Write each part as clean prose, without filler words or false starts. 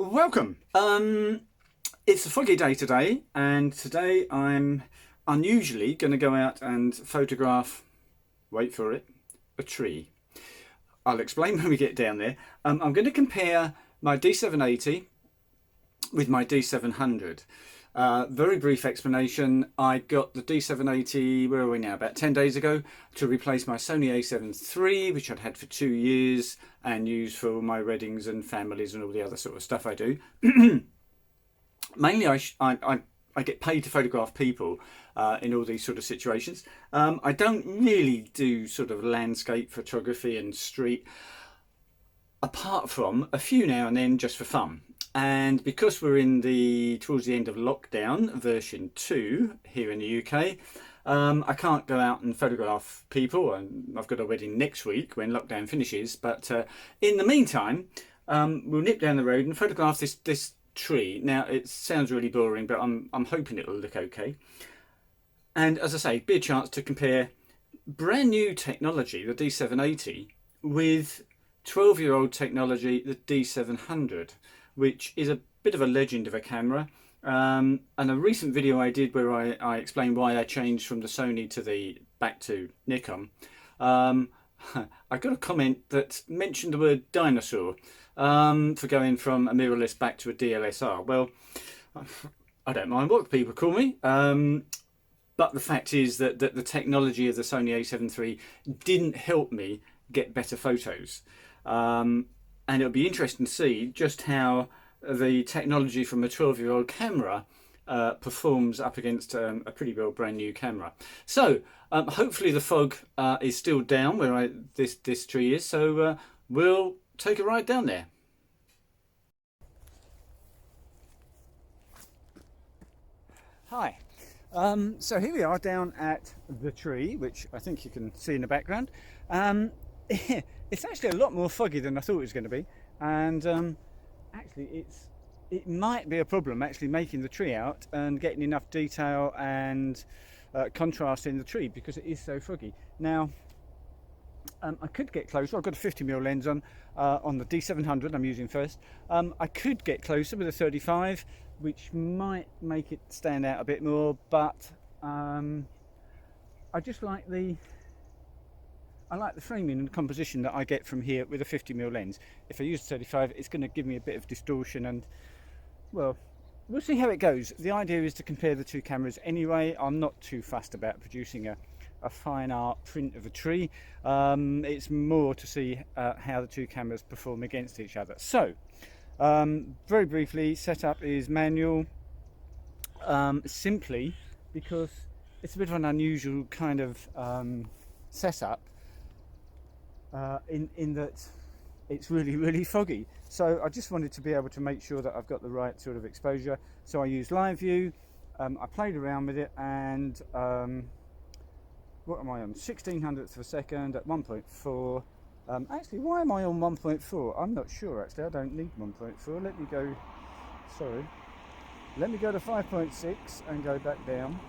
Welcome. It's a foggy day today, and today I'm unusually going to go out and photograph, wait for it, a tree. I'll explain when we get down there. I'm going to compare my D780 with my D700. Very brief explanation. I got the D780, where are we now, about 10 days ago, to replace my Sony A7 III, which I'd had for 2 years and used for my weddings and families and all the other sort of stuff I do. Mainly I get paid to photograph people in all these sort of situations. I don't really do sort of landscape photography and street, apart from a few now and then just for fun. And because we're towards the end of lockdown version 2 here in the UK, I can't go out and photograph people, and I've got a wedding next week when lockdown finishes. But in the meantime, we'll nip down the road and photograph this tree. Now it sounds really boring, but I'm hoping it'll look okay. And as I say, be a chance to compare brand new technology, the D780, with 12-year-old technology, the D700, which is a bit of a legend of a camera. And a recent video I did where I explained why I changed from the Sony back to Nikon. I got a comment that mentioned the word dinosaur for going from a mirrorless back to a DLSR. Well, I don't mind what people call me. But the fact is that the technology of the Sony A7 III didn't help me get better photos. And it'll be interesting to see just how the technology from a 12-year-old camera performs up against a pretty well brand new camera. So hopefully the fog is still down where this tree is, so we'll take a ride down there. Hi. So here we are down at the tree, which I think you can see in the background. It's actually a lot more foggy than I thought it was going to be, and actually it might be a problem actually making the tree out and getting enough detail and contrast in the tree because it is so foggy. Now I could get closer. I've got a 50mm lens on the D700 I'm using first. I could get closer with a 35, which might make it stand out a bit more, but I just like the framing and composition that I get from here with a 50mm lens. If I use 35, it's going to give me a bit of distortion, and well, we'll see how it goes. The idea is to compare the two cameras anyway. I'm not too fussed about producing a fine art print of a tree. It's more to see how the two cameras perform against each other. So very briefly, setup is manual, simply because it's a bit of an unusual kind of setup. In that it's really foggy, so I just wanted to be able to make sure that I've got the right sort of exposure. So I used live view. I played around with it, and what am I on, 1600ths of a second at 1.4. Actually, why am I on 1.4? I'm not sure actually. I don't need 1.4. Let me go to 5.6 and go back down.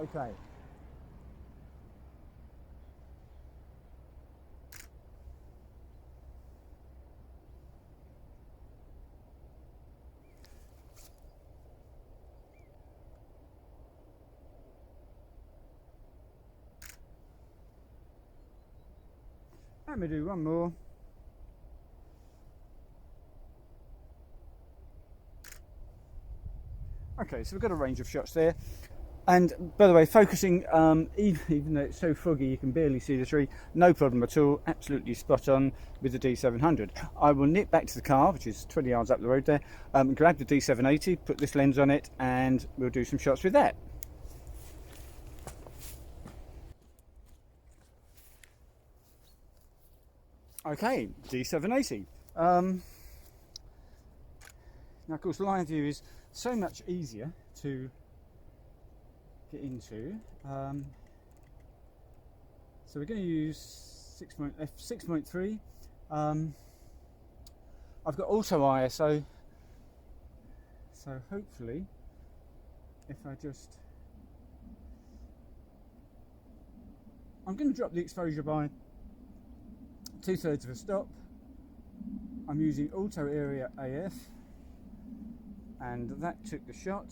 Okay. Let me do one more. Okay, so we've got a range of shots there. And by the way, focusing, even though it's so foggy you can barely see the tree, no problem at all, absolutely spot on with the D700. I will nip back to the car, which is 20 yards up the road there, grab the D780, put this lens on it, and we'll do some shots with that. Okay, D780. Now of course live view is so much easier to get into, so we're going to use f6.3. I've got auto ISO, so hopefully if I just I'm going to drop the exposure by 2/3 of a stop. I'm using auto area AF, and that took the shot.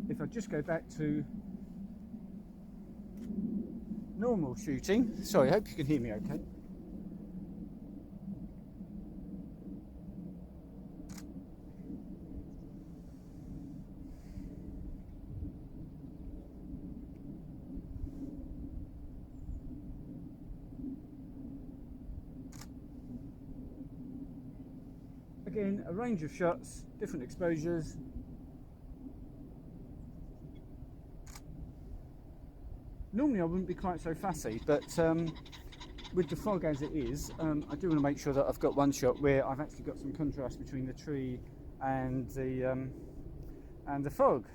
If I just go back to normal shooting, sorry, I hope you can hear me okay. Again, a range of shots, different exposures. Normally I wouldn't be quite so fussy, but with the fog as it is, I do want to make sure that I've got one shot where I've actually got some contrast between the tree and the fog.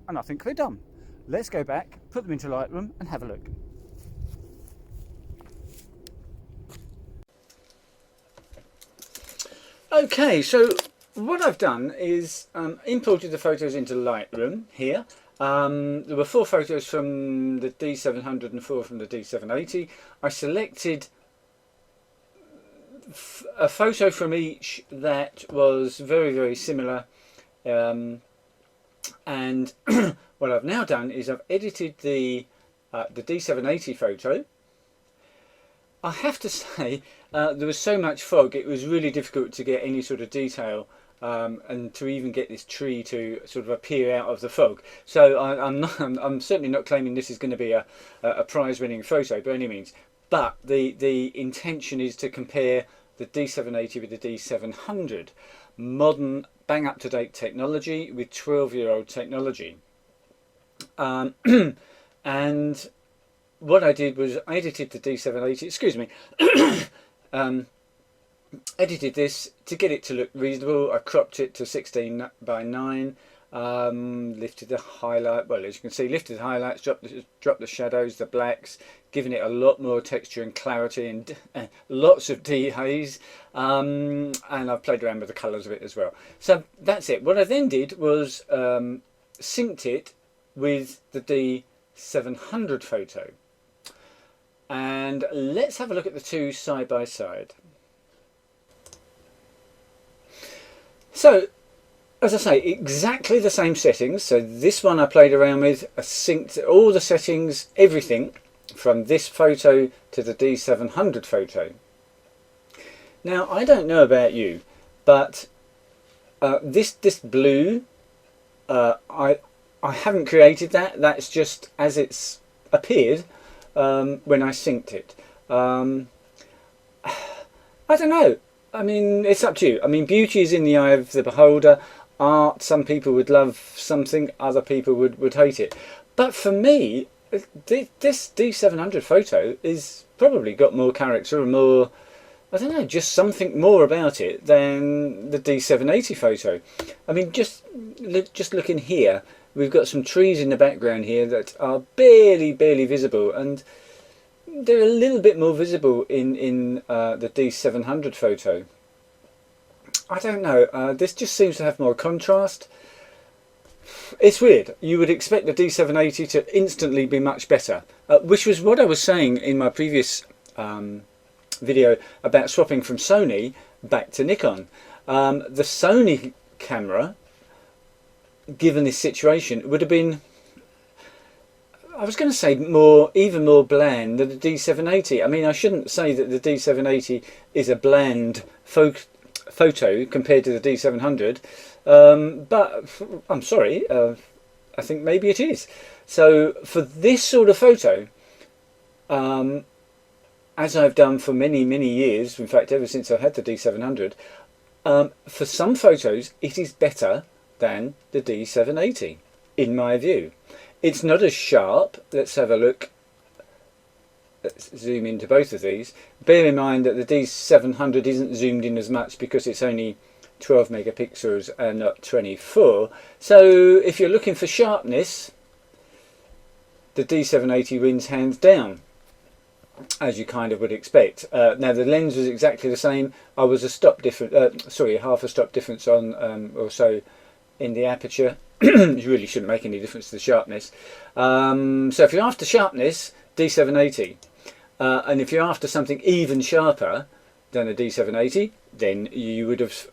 And I think we're done. Let's go back, put them into Lightroom and have a look. Okay, so what I've done is imported the photos into Lightroom here. There were 4 photos from the D700 and 4 from the D780. I selected a photo from each that was very, very similar. And what I've now done is I've edited the D780 photo. I have to say, there was so much fog, it was really difficult to get any sort of detail and to even get this tree to sort of appear out of the fog. So I'm certainly not claiming this is going to be a prize-winning photo by any means. But the intention is to compare the D780 with the D700. Modern, bang up-to-date technology with 12-year-old technology. And what I did was I edited the D780, excuse me, edited this to get it to look reasonable. I cropped it to 16:9, lifted the highlight, well, as you can see, lifted the highlights, dropped the shadows, the blacks, giving it a lot more texture and clarity and lots of dehaze, and I've played around with the colours of it as well. So that's it. What I then did was synced it with the D700 photo. And let's have a look at the two side by side. So, as I say, exactly the same settings. So this one I played around with, I synced all the settings, everything from this photo to the D700 photo. Now, I don't know about you, but this blue, I haven't created that. That's just as it's appeared when I synced it. I don't know. I mean, it's up to you. I mean, beauty is in the eye of the beholder. Art, some people would love something, other people would hate it. But for me, this D700 photo is probably got more character and more, I don't know, just something more about it than the D780 photo. I mean, just looking here, we've got some trees in the background here that are barely visible, and they're a little bit more visible in the D700 photo. I don't know, this just seems to have more contrast. It's weird. You would expect the D780 to instantly be much better, which was what I was saying in my previous video about swapping from Sony back to Nikon. The Sony camera, given this situation, would have been, I was going to say, even more bland than the D780. I mean, I shouldn't say that the D780 is a bland photo compared to the D700, but I'm sorry, I think maybe it is. So for this sort of photo, as I've done for many years, in fact ever since I had the D700, for some photos it is better than the D780, in my view. It's not as sharp. Let's have a look. Let's zoom into both of these. Bear in mind that the D700 isn't zoomed in as much because it's only 12 megapixels and not 24. So if you're looking for sharpness, the D780 wins hands down, as you kind of would expect. Now the lens was exactly the same. I was a stop different, sorry, half a stop difference on or so in the aperture. It really shouldn't make any difference to the sharpness. So if you're after sharpness, D780. And if you're after something even sharper than a D780, then you would have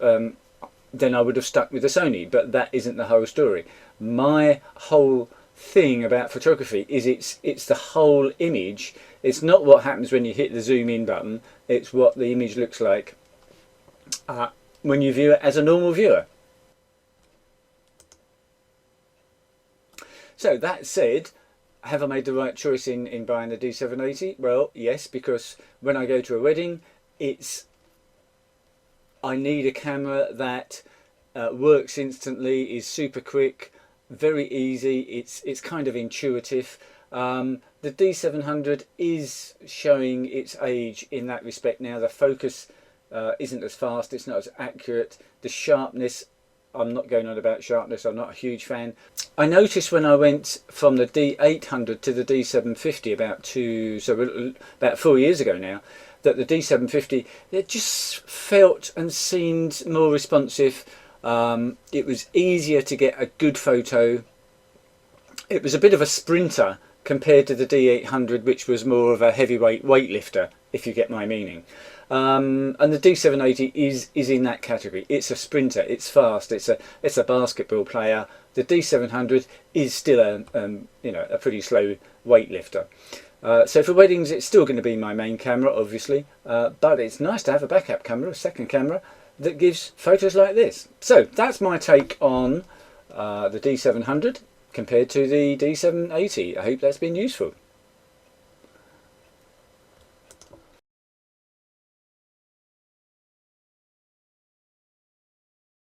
then I would have stuck with the Sony. But that isn't the whole story. My whole thing about photography is it's the whole image. It's not what happens when you hit the zoom in button. It's what the image looks like when you view it as a normal viewer. So that said, have I made the right choice in buying the D780? Well, yes, because when I go to a wedding, I need a camera that works instantly, is super quick, very easy. It's kind of intuitive. The D700 is showing its age in that respect now. The focus isn't as fast, it's not as accurate. The sharpness, I'm not going on about sharpness, I'm not a huge fan. I noticed when I went from the D800 to the D750 about 4 years ago now, that the D750, it just felt and seemed more responsive. It was easier to get a good photo. It was a bit of a sprinter compared to the D800, which was more of a heavyweight weightlifter, if you get my meaning. And the D780 is in that category. It's a sprinter, it's fast, it's a basketball player. The D700 is still a pretty slow weightlifter. So for weddings, it's still going to be my main camera, obviously, but it's nice to have a backup camera, a second camera, that gives photos like this. So that's my take on the D700 compared to the D780. I hope that's been useful.